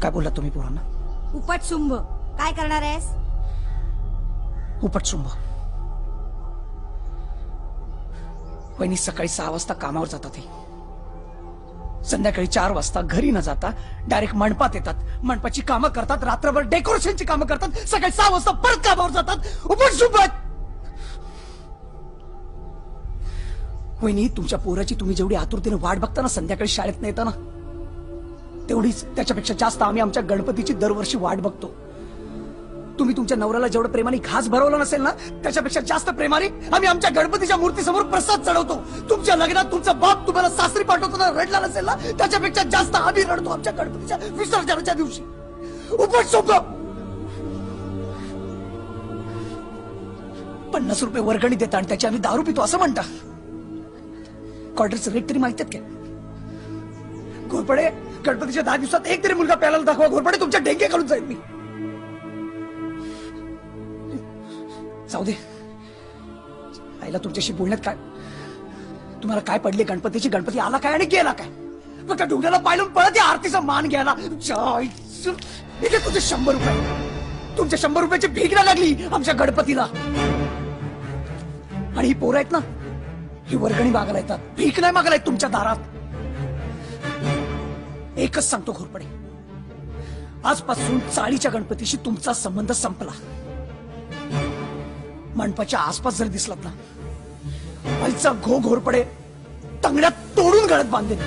काय बोलला तुम्ही पोरांना? उपटशुंभ काय करणार आहेस? उपटशुंभ. वहिनी सकाळी 6 वाजता कामावर जातात, ते संध्याकाळी 4 वाजता घरी न जाता डायरेक्ट मंडपात येतात, मंडपाची कामं करतात, रात्रभर डेकोरेशनची कामं करतात, सकाळी 6 वाजता परत कामावर जातात. उपटशुंभ. वहिनी तुमच्या पोराची तुम्ही जेवढी आतुरतेने वाट बघता ना संध्याकाळी शाळेत नाही येताना, तेवढीच त्याच्यापेक्षा जास्त आम्ही आमच्या गणपतीची दरवर्षी वाट बघतो. तुम्ही तुमच्या नवऱ्याला जेवढं प्रेमाने घास भरवला नसेल ना, त्याच्यापेक्षा जास्त प्रेमाने आम्ही आमच्या गणपतीच्या मूर्तीसमोर प्रसाद चढवतो. तुमच्या लग्नात तुमचा बाप तुम्हाला सासरी पाठवताना रडला नसेल ना, त्याच्यापेक्षा जास्त आम्ही रडतो आमच्या गणपतीच्या विसर्जनाच्या दिवशी. उपटशुंभ. 50 रुपये वर्गणी देता आणि त्याची आम्ही दारू पितो असं म्हणता. क्वार्टरचे रेट तरी माहित आहेत का? घोरपडे, गणपतीच्या 10 दिवसात एक तरी मुलगा प्यायला दाखवा. घोरपडे तुमच्या डेंगे घालून जाईल मी. जाऊ दे. आईला तुमच्याशी बोलण्यात काय, तुम्हाला काय पडले गणपतीची? गणपती आला काय आणि गेला काय? फक्त ढुंग्याला पायलून पळत या आरतीचा मान घ्यायला. इथे तुझे 100 रुपये, तुमच्या 100 रुपयाची भीक ना लागली आमच्या गणपतीला. आणि ही पोरं आहेत ना, ही वर्गणी मागायला येतात, भीक नाही मागायला येत तुमच्या दारात. एकच सांगतो घोरपडे, आजपासून चाळीच्या गणपतीशी तुमचा संबंध संपला. मंडपाच्या आसपास जर दिसलात ना, आईचा घोरपडे तंगड्यात तोडून गळत बांधेन.